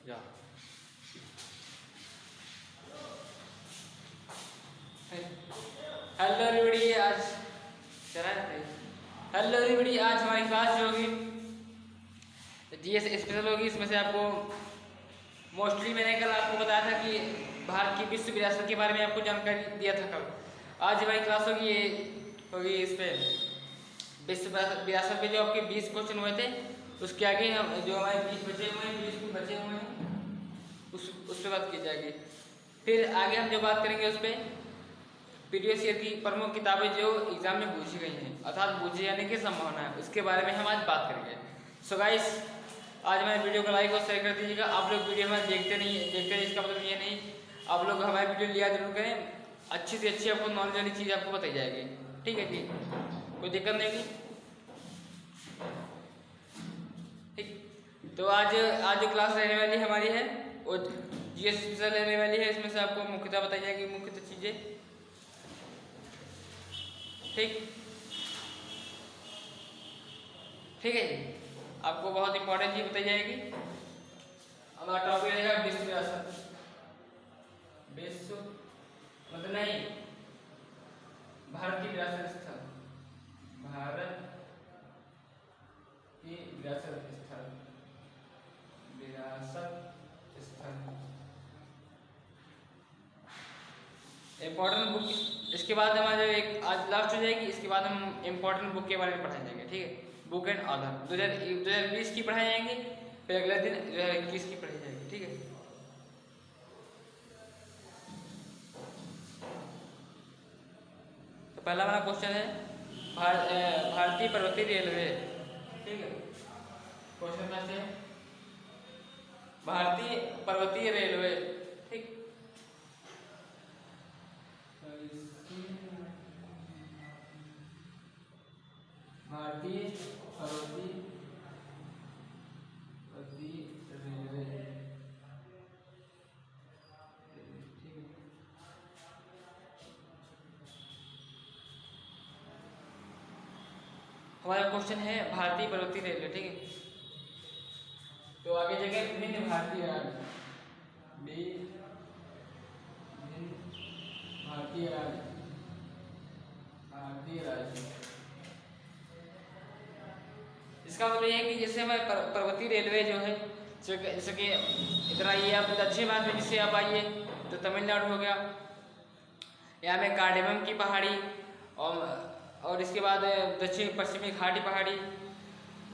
या hello everybody आज चला हेलो एवरीबॉडी आज हमारी क्लास जो होगी जीएस स्पेशल होगी। इसमें से आपको मोस्टली मैंने कल आपको बताया था कि भारत की विश्व विरासत के बारे में आपको जानकारी दिया था कल। आज हमारी क्लास होगी इस पे विश्व विरासत पे जो आपके 20 क्वेश्चन हुए थे उसके आगे हम जो हमारे 20 बचे हुए हैं 20 बचे हुए हैं उस पर बात की जाएगी। फिर आगे हम जो बात करेंगे उस पर प्रीवियस ईयर की प्रमुख किताबें जो एग्जाम में पूछी गई हैं अर्थात पूछे जाने की संभावना है उसके बारे में हम आज बात करेंगे। सो गाइस आज हमारे वीडियो को लाइक और शेयर कर दीजिएगा। आप लोग वीडियो हमारे देखते हैं इसका मतलब ये नहीं आप लोग हमारे वीडियो लिया जरूर करें। अच्छी से अच्छी आपको नॉलेज वाली चीज़ आपको बताई जाएगी। ठीक है जी, कोई दिक्कत नहीं होगी। ठीक, तो आज जो क्लास रहने वाली हमारी है वो जीएस स्पेशल रहने वाली है। इसमें से आपको मुख्यतः बताई जाएगी मुख्यतः चीज़ें। ठीक है जी, आपको बहुत इंपॉर्टेंट चीज बताई जाएगी। हमारा टॉपिक रहेगा विश्व विरासत। विश्व मतलब नहीं भारत की विरासत स्थल, भारत की विरासत स्थल, विरासत स्थल इम्पोर्टेंट बुक। इसके बाद हमारे एक आज लास्ट हो जाएगी। इसके बाद हम इम्पोर्टेंट बुक के बारे में पढ़ाए जाएंगे। ठीक है, बुक एंड ऑथर 2020 की पढ़ाई जाएंगी, फिर अगले दिन 2021 की पढ़ाई जाएगी। ठीक है, तो पहला हमारा क्वेश्चन है भारतीय पर्वतीय रेलवे। ठीक है, क्वेश्चन कैसे भारतीय पर्वतीय रेलवे। ठीक, भारतीय पर्वतीय रेलवे। हमारा क्वेश्चन है भारतीय पर्वतीय रेलवे। ठीक है, तो आगे जगह विभिन्न भारतीय राज्य, विभिन्न भारतीय राज्य। इसका मतलब ये है कि जैसे हमारे पर्वतीय रेलवे जो है जैसे कि इतना ये आप दक्षिण भारत में जिससे आप आइए तो तमिलनाडु हो गया, यहाँ में कार्डेमम की पहाड़ी और इसके बाद दक्षिण पश्चिमी घाटी पहाड़ी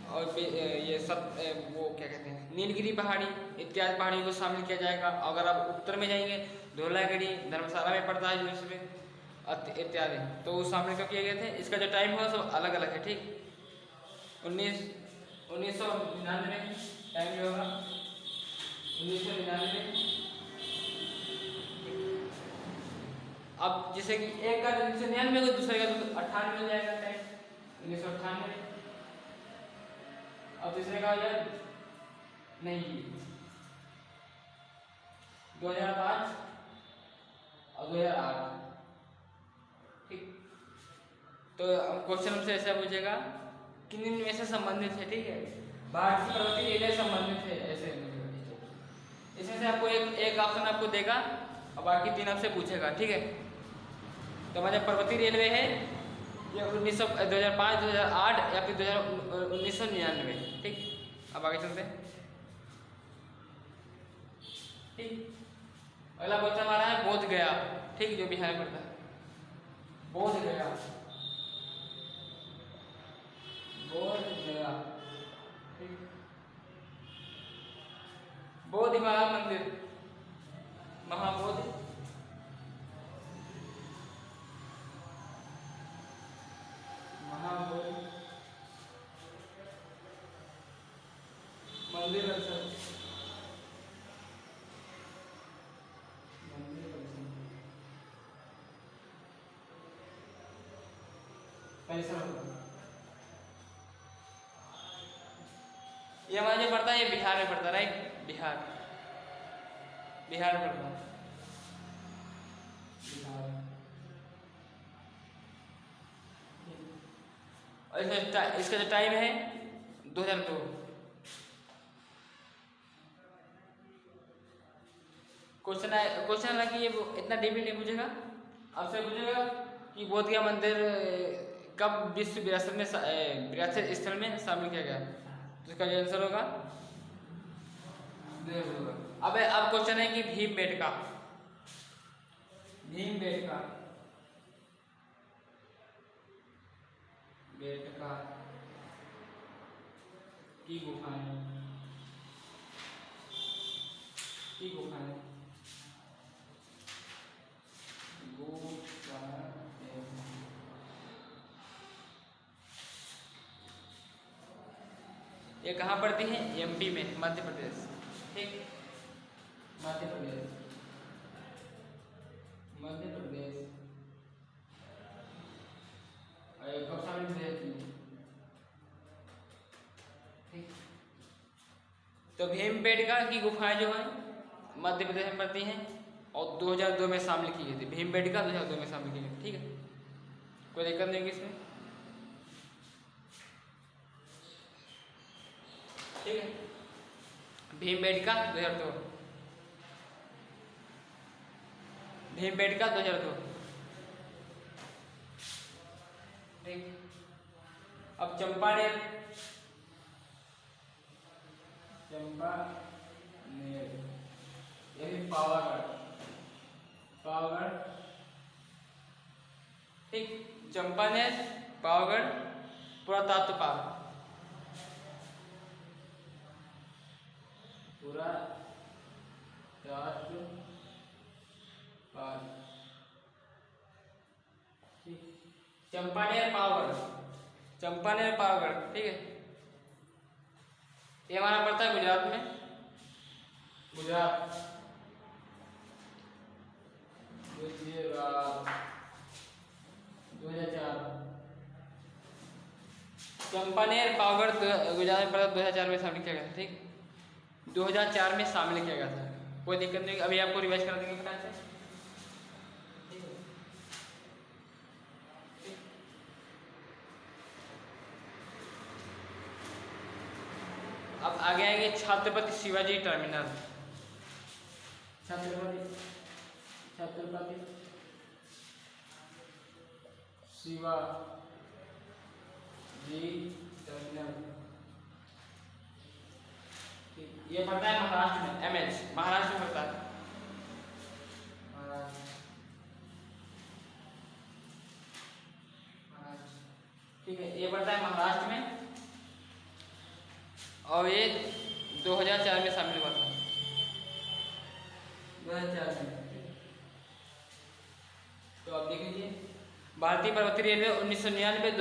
और ये सब वो क्या कहते हैं नीलगिरी पहाड़ी इत्यादि पहाड़ियों को शामिल किया जाएगा। अगर आप उत्तर में जाएंगे धौलागिरी धर्मशाला में पड़ता है जो इसमें इत्यादि तो वो शामिल क्यों किए गए थे। इसका जो टाइम होगा सब अलग अलग है। ठीक, 1999 टाइम जो होगा 1999। अब जैसे कि एक का 1999 को दूसरे का 98 हो जाएगा टाइम 1998। अब तीसरे का हो जाए नहीं 2005 और 2008। ठीक, तो क्वेश्चन हमसे ऐसा पूछेगा किन इनमें से संबंधित है। ठीक है, भारतीय पर्वतीय रेलवे संबंधित है ऐसे। इसमें से आपको एक ऑप्शन आपको देगा और बाकी 3 आपसे पूछेगा। ठीक है, तो हमारे पर्वतीय रेलवे है ये 2005 2008 या फिर 1999। ठीक, अब आगे चलते हैं। ठीक, अगला क्वेश्चन हमारा है बोध गया। ठीक, जो बिहार में पड़ता है बोध गया। बोध गया। ठीक, बोधि मंदिर महाबोधि मंदिर ये हमारा जो पड़ता है ये बिहार में पड़ता है। राइट, बिहार में पड़ता है बिहार। और इसका जो टाइम है 2002। क्वेश्चन है कि ये इतना डीपली नहीं पूछेगा, आपसे पूछेगा कि बोध गया मंदिर कब विश्व विरासत स्थल में शामिल किया गया, तो इसका जो आंसर होगा। अब क्वेश्चन है कि भीमबेटका की गुफाएं ये कहाँ पड़ती है? एमपी में, मध्य प्रदेश। ठीक, मध्य प्रदेश कब शामिल हुई थी? ठीक, तो भीमबेटका की गुफाएं जो है मध्य प्रदेश में पड़ती हैं और 2002 में शामिल की गई थी। भीमबेटका 2002 में शामिल की गई थी। ठीक है, कोई दिक्कत नहीं होगी इसमें। ठीक है, भीमबेटका 2002, भीमबेटका 2002। ठीक, अब चंपानेर ये भी पावागढ़। ठीक, चंपानेर, पावागढ़, पुरातत्व पार्क, चंपानेर पावागढ़। ठीक है, ये हमारा पड़ता है गुजरात में, गुजरात 2004। चंपानेर पावागढ़ गुजरात में पड़ा, 2004 में शामिल किया गया था। ठीक, 2004 में शामिल किया गया था। कोई दिक्कत नहीं, अभी आपको रिवाइज कर देंगे फटाक से। अब आगे आएंगे छत्रपति शिवाजी टर्मिनल। छत्रपति शिवाजी टर्मिनल, ये पड़ता है महाराष्ट्र में, एमएच महाराष्ट्र में पड़ता है। ठीक है, ये पड़ता है महाराष्ट्र में और ये 2004 में शामिल हुआ था, 2004 में। तो आप देख लीजिए, भारतीय पर्वतीय रेलवे 1999,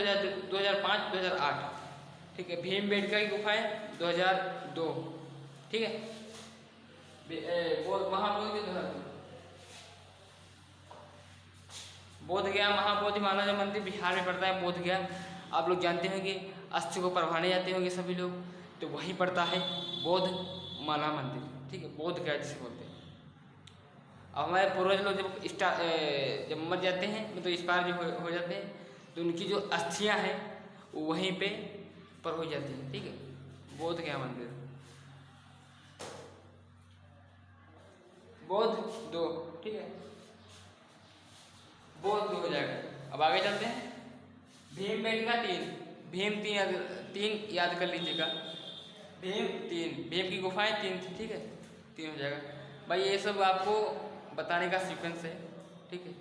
2005, 2008। ठीक है, भीमबेटका की गुफाएं 2002। ठीक है, महाबोधि 2002। बोध गया महाबोधि महाराज मंदिर बिहार में पड़ता है, बोध गया। आप लोग जानते होंगे अस्थि को परवाने जाते होंगे सभी लोग, तो वहीं पड़ता है बोध माला मंदिर। ठीक है, बोध गया जिसे बोलते हैं। अब हमारे पूर्वज लोग जब मर जाते हैं, मतलब एक्सपायर जो हो जाते हैं, तो उनकी जो अस्थियां हैं वो वहीं पे पर हो जाती हैं। ठीक है, बोध गया मंदिर, बोध 2। ठीक है, बोध 2 हो जाएगा। अब आगे चलते हैं, भीमबेटका 3, भीम 3 याद कर लीजिएगा, भीम 3, भीम की गुफाएं 3 थी। ठीक है, 3 हो जाएगा भाई। ये सब आपको बताने का सीक्वेंस है। ठीक है,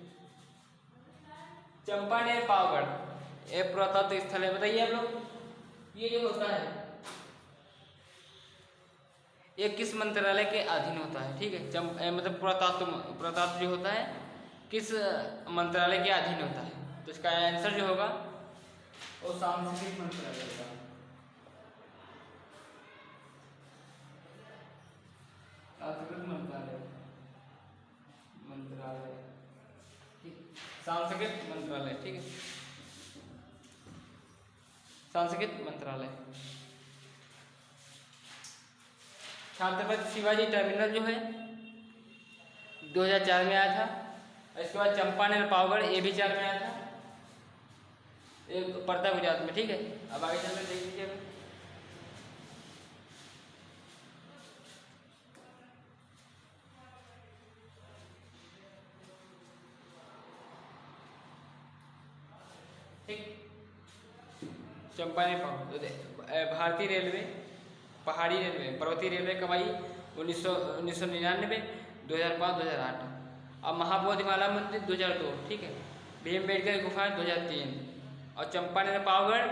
चंपानेर पावागढ़ ये पुरातत्व स्थल है। बताइए आप लोग, ये जो होता है ये किस मंत्रालय के अधीन होता है? ठीक है, मतलब पुरातत्व जो होता है किस मंत्रालय के अधीन होता है? तो इसका आंसर जो होगा वो सांस्कृतिक मंत्रालय होगा। सांस्कृतिक मंत्रालय, ठीक, सांस्कृतिक मंत्रालय। ठीक है, सांस्कृतिक मंत्रालय। छत्रपति शिवाजी टर्मिनल जो है 2004 में आया था। इसके बाद चंपानेर पावागढ़ ये भी 4 में आया था, एक पड़ता गुजरात में। ठीक है, अब आगे चलकर देख लीजिए। चंपारण पाओ। भारतीय रेलवे, पहाड़ी रेलवे, पर्वतीय रेलवे कब आई? 1999, 2005, 2008। अब महाबोधिमाला मंदिर 2002, ठीक है। भीमबेटका की गुफाएं 2003 और चंपारण पावगढ़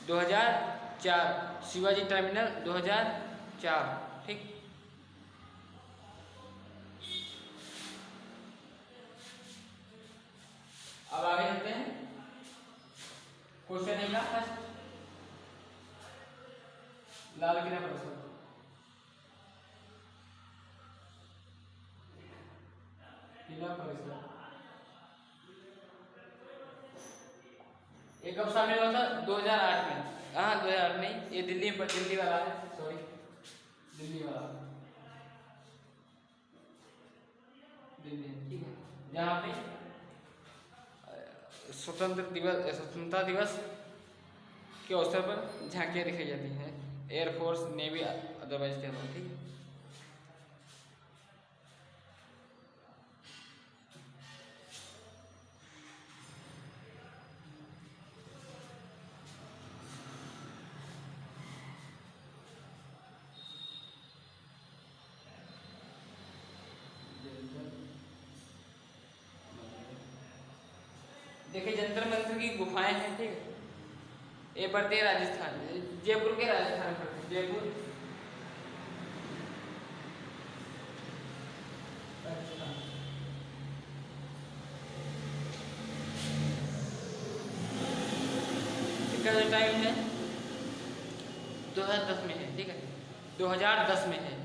2004, शिवाजी टर्मिनल 2004, ठीक। अब आगे चलते हैं, क्वेश्चन एक फर्स्ट, लाल किला परिसर। किला परिसर ये कब शामिल हुआ था? 2008 में। हाँ 2008 नहीं, ये दिल्ली वाला है, सॉरी दिल्ली वाला, दिल्ली, ठीक है। जहाँ पे स्वतंत्रता दिवस के अवसर पर झांकियाँ दिखाई जाती हैं, एयरफोर्स, नेवी, अदरवाइज के अंदर, ठीक है। देखिए जंतर मंतर की गुफाएं हैं, ठीक है। ये पड़ते हैं राजस्थान, जयपुर के राजस्थान पड़ते हैं, जयपुर राजस्थान। इसका जो टाइम है 2010 में है, ठीक है, 2010 में है।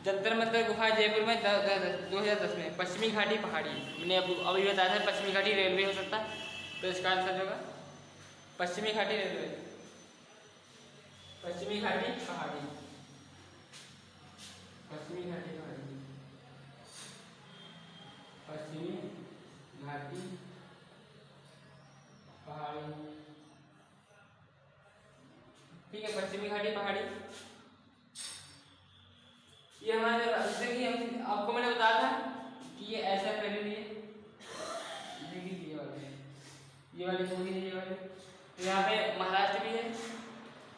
जंतर मंतर गुफा जयपुर में 2010 में। पश्चिमी घाटी पहाड़ी, मैंने अभी बताया था पश्चिमी घाटी रेलवे हो सकता है, तो इसका आंसर होगा पश्चिमी घाटी रेलवे, पश्चिमी घाटी पहाड़ी, पश्चिमी घाटी पहाड़ी, पश्चिमी घाटी पहाड़ी, ठीक है। पश्चिमी घाटी पहाड़ी ये हमारे, जैसे कि हम आपको मैंने बताया था कि ये ऐसा पहले लिए, ये वाली मूवी है, ये वाली। तो यहाँ पे महाराष्ट्र भी है,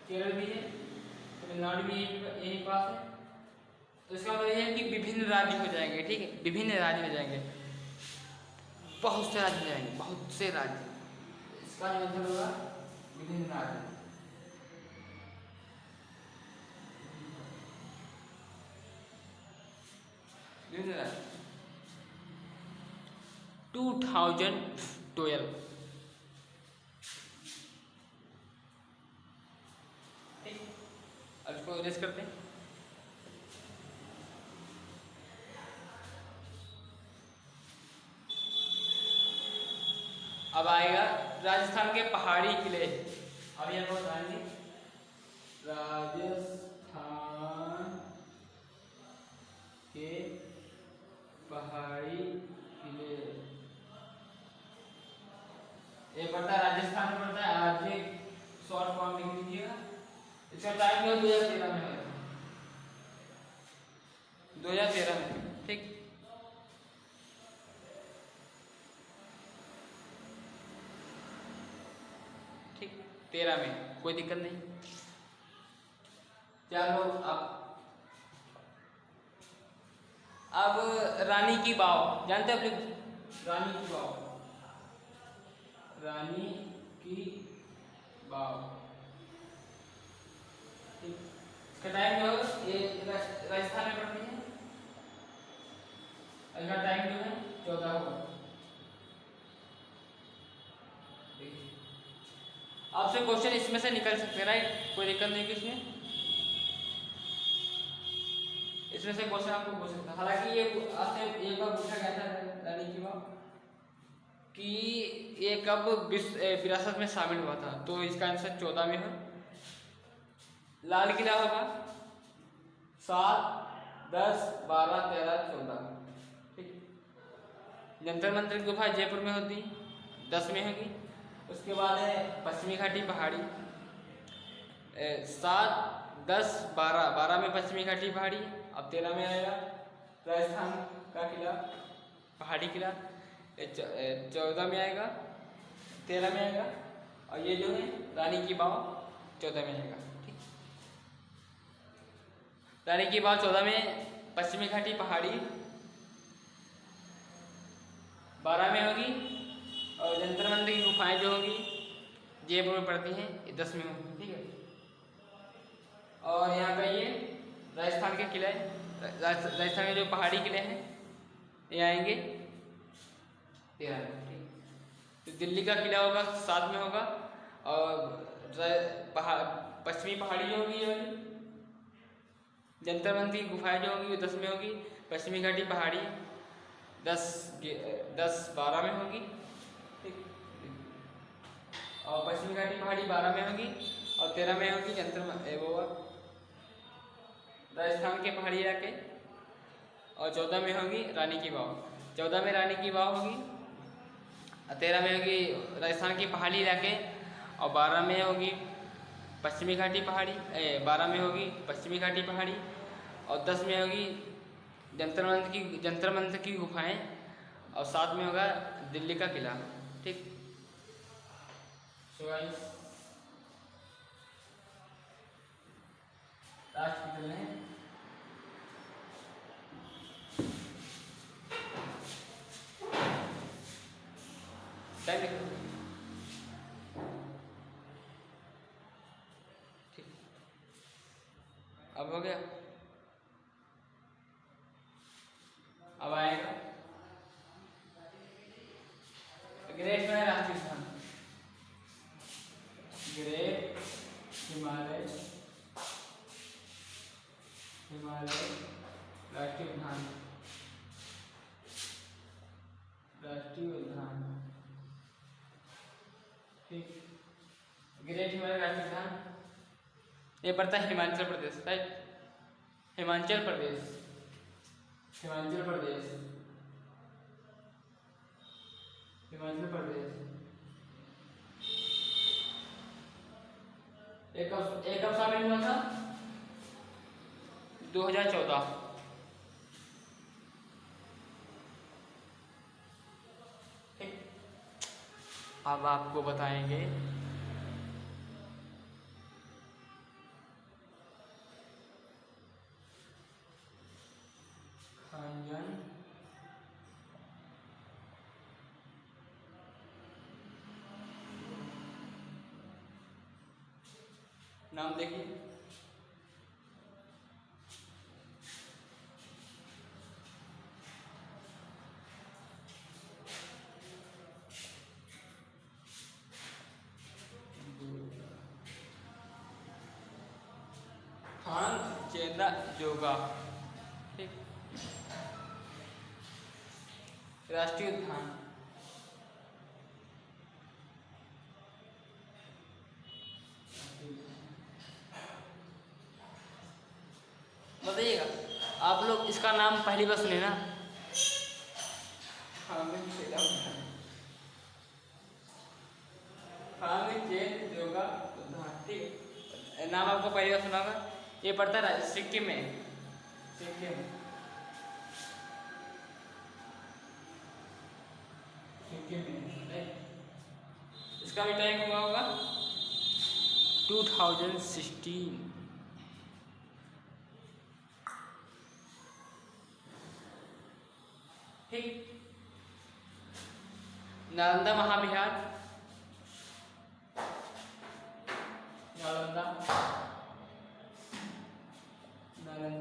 केरल भी है, तमिलनाडु भी यही पास है। तो इसका मतलब ये है कि विभिन्न राज्य हो जाएंगे, ठीक है, विभिन्न राज्य हो जाएंगे, बहुत से राज्य हो जाएंगे, बहुत से राज्य। इसका जो मतलब होगा विभिन्न राज्य। विभिन्न राज्य 2012, ठीक। अब इसको इरेज करते हैं। अब आएगा राजस्थान के पहाड़ी किले। अब यहाँ पर बताएंगे राजस्थान के पहाड़ी किले। ये पड़ता है राजस्थान में, पड़ता है आज शॉर्ट फॉर्म लिख लीजिएगा। इसका टाइम जो 2013 में है, 2013 में, ठीक। ठीक 13 में, कोई दिक्कत नहीं। चलो अब रानी की वाव जानते हैं अपने, रानी की वाव, रानी की वाव, ठीक। इसका टाइम जो है ये राजस्थान में पड़ती है, इसका टाइम जो है 14 होगा। आपसे क्वेश्चन इसमें से निकल सकते हैं, राइट, कोई दिक्कत नहीं कि इसमें से क्वेश्चन आपको पूछ सकता है। हालांकि ये आपसे एक बार पूछा गया था रानी की वाव कि ये कब विरासत में शामिल हुआ था, तो इसका आंसर 14 में है। लाल किला होगा 7, 10, 12, 13, 14, ठीक। जंतर मंतर की गुफा जयपुर में होती 10 में होगी। उसके बाद है पश्चिमी घाटी पहाड़ी 7, 10, 12 में पश्चिमी घाटी पहाड़ी। अब 13 में आएगा राजस्थान का किला, पहाड़ी किला। 14 में आएगा, 13 में आएगा, और ये जो है रानी की वाव 14 में आएगा। ठीक, रानी की वाव 14 में, पश्चिमी घाटी पहाड़ी 12 में होगी, और जंतर मंतर की गुफाएं जो होगी जयपुर में पड़ती हैं, ये 10 में होगी। ठीक है, और यहाँ पे ये राजस्थान के किले, राजस्थान के जो पहाड़ी किले हैं ये आएंगे 13 में। ठीक, तो दिल्ली का किला होगा 7 में होगा, और पश्चिमी पहाड़ी जो होगी ये वाली, जंतर मंतर की गुफाएं जो होगी वो 10 में होगी, पश्चिमी घाटी पहाड़ी 10-12 में होगी। ठीक, और पश्चिमी घाटी पहाड़ी 12 में होगी, और 13 में होगी वो राजस्थान के पहाड़ी इलाके, और 14 में होगी रानी की वाव। 14 में रानी की वाव होगी, 13 में होगी राजस्थान के पहाड़ी इलाके, और 12 में होगी पश्चिमी घाटी पहाड़ी, 12 में होगी पश्चिमी घाटी पहाड़ी, और 10 में होगी जंतर मंतर की गुफाएं, और 7 में होगा दिल्ली का किला। ठीक, राष्ट्रपिता हैं ठीक, अब हो गया। अब आएगा ग्रेट में राष्ट्रीय स्थान, ग्रेट हिमालय राष्ट्रीय उद्यान, ठीक, ग्रेट हिमालय राष्ट्रीय उद्यान ये पड़ता है हिमाचल प्रदेश, राइट, हिमाचल प्रदेश एक कब शामिल हुआ था? 2014। ठीक, अब आपको बताएंगे खंजन नाम देखिए, खानचेंदाजोगा। ठीक, राष्ट्रीय उद्यान, बताइएगा आप लोग इसका नाम पहली बार सुने ना? खानचेंदाजोगा उद्यान। ठीक, नाम आपको पहली बार सुना होगा। ये पड़ता है सिक्किम में, इसका भी टाइम हुआ होगा 2016। ठीक, नालंदा महाविहार, नालंदा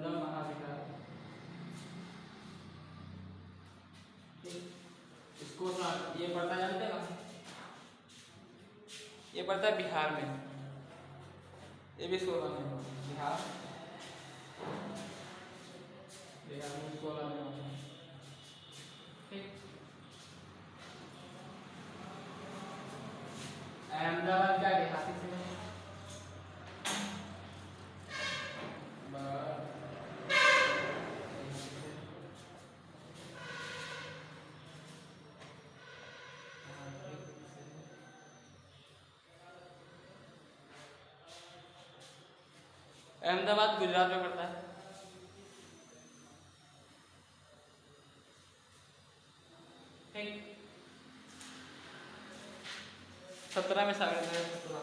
महाविहार। इसको ये पड़ता है, जानते हैं, ये पड़ता है बिहार में, ये भी 16 में बिहार में 16 में होता है। ठीक, अहमदाबाद का ऐतिहासिक शहर, अहमदाबाद गुजरात में पड़ता है। ठीक, 2017 में शामिल हुआ,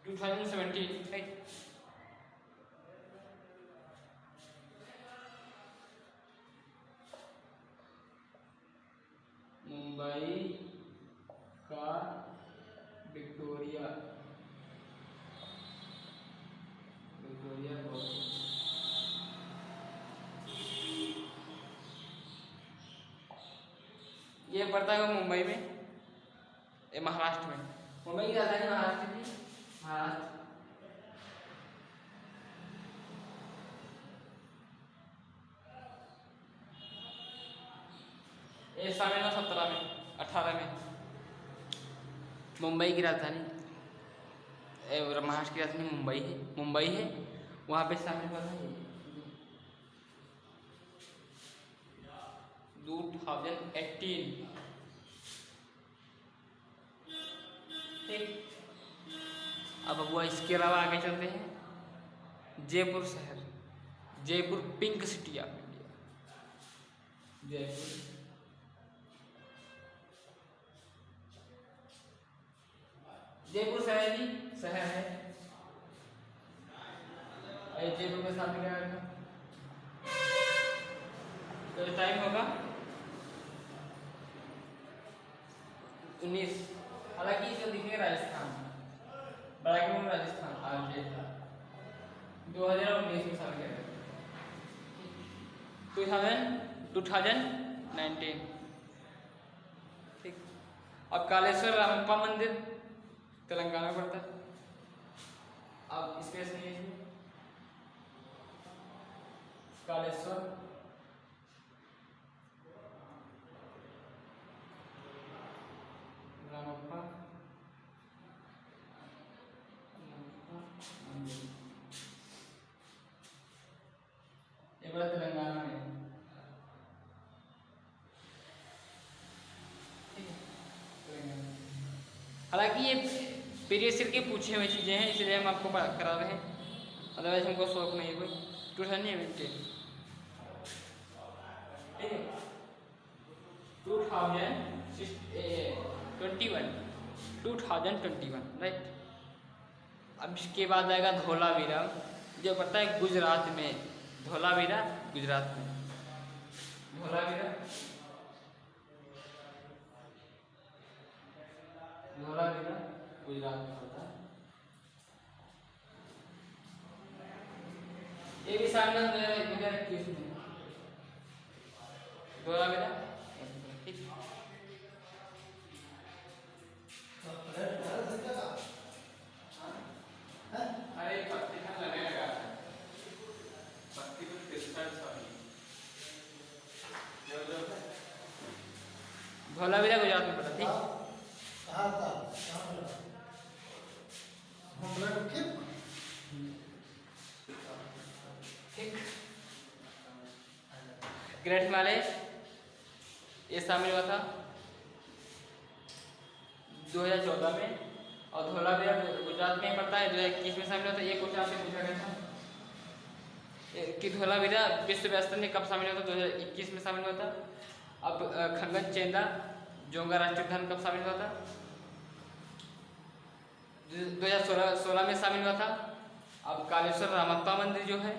2017 राइट। मुंबई का विक्टोरिया बहुत, ये पड़ता है मुंबई में, ये महाराष्ट्र में। मुंबई की राजधानी महाराष्ट्र थी, महाराष्ट्र। ये शामिल हुआ 17 में, 18 में। मुंबई की राजधानी, महाराष्ट्र की राजधानी मुंबई है, वहाँ पे शामिल हुआ था ये 2018। ठीक, अब वो इसके अलावा आगे चलते हैं। जयपुर शहर, Jaipur pink city of India, Jaipur शहर है। जयपुर के साथ क्या होगा, तो टाइम होगा 19। हालांकि जो दिखेगा राजस्थान, राजस्थान आगे 2019 में शामिल किया गया, 2019। ठीक, अब कालेश्वर रामप्पा मंदिर तेलंगाना पड़ता है। अब स्पेस नहीं है इसमें, कालेश्वर रामप्पा मंदिर, ये बड़ा तेलंगाना में। हालांकि ये प्रीवियस ईयर के पूछे हुए चीज़ें हैं, इसलिए हम आपको करा रहे हैं, अदरवाइज हमको शौक नहीं है कोई। 2021 राइट। अब इसके बाद आएगा धोलावीरा, जो पता है गुजरात में, धोलावीरा गुजरात में, धोलावीरा गुजरात में होता है। ये भी शामिल है 2021 में, धोलावीरा। ठीक, अरे पत्ती का लगेगा, पत्ती को धोलावीरा गुजरात में पड़ा। ठीक, ग्रेट हिमालय ये शामिल हुआ था 2014 में, और धोलावीरा गुजरात में पड़ता है, 2021 में शामिल हुआ था। ये क्वेश्चन आपसे पूछा गया था कि धोलावीरा विश्व व्यवस्था में कब शामिल हुआ था, 2021 में शामिल हुआ था। अब खंगन चेंदा जोंगा राष्ट्रीय उद्यान कब शामिल हुआ था, 2016 में शामिल हुआ था। अब कालेश्वर रामप्पा मंदिर जो है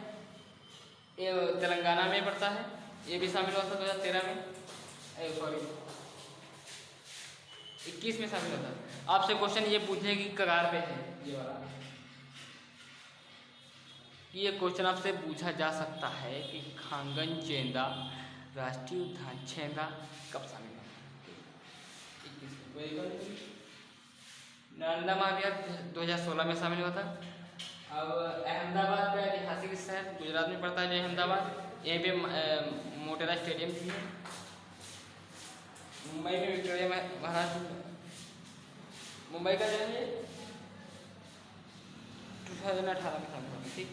ये तेलंगाना में पड़ता है, ये भी शामिल हुआ था 2013 में, सॉरी 21 में शामिल हुआ था। आपसे क्वेश्चन ये पूछने की कगार पे है ये वाला, कि ये क्वेश्चन आपसे पूछा जा सकता है कि खांगन चेंदा राष्ट्रीय उद्यान चेंदा कब शामिल हुआ, 21 में। नालंदा महाविहार 2016 में शामिल हुआ था। अब अहमदाबाद का ऐतिहासिक शहर गुजरात में पड़ता है, जो अहमदाबाद, यहीं पे मोटेरा स्टेडियम भी है। मुंबई में विक्टोरिया महाराष्ट्र, मुंबई का जो है 2018 में शामिल हुआ। ठीक,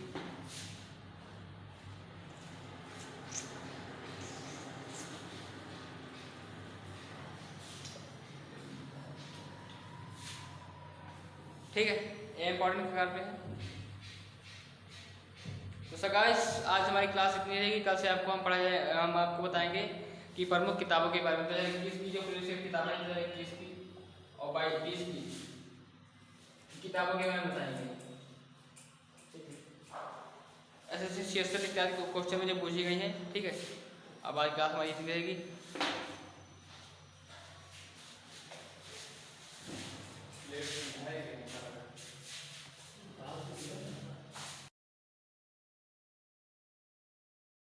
ठीक है, ये इंपॉर्टेंट कगार पे है। तो गाइस आज हमारी क्लास इतनी रहेगी, कल से हम आपको बताएंगे की प्रमुख किताबों के बारे में 2021 की जो प्रीवियस किताबें 2021 की और 20 की किताबों के बारे में बताएंगे। ऐसे CSL इत्यादि क्वेश्चन में जो पूछी गई हैं, ठीक है। अब आज क्लास हमारी इतनी रहेगी।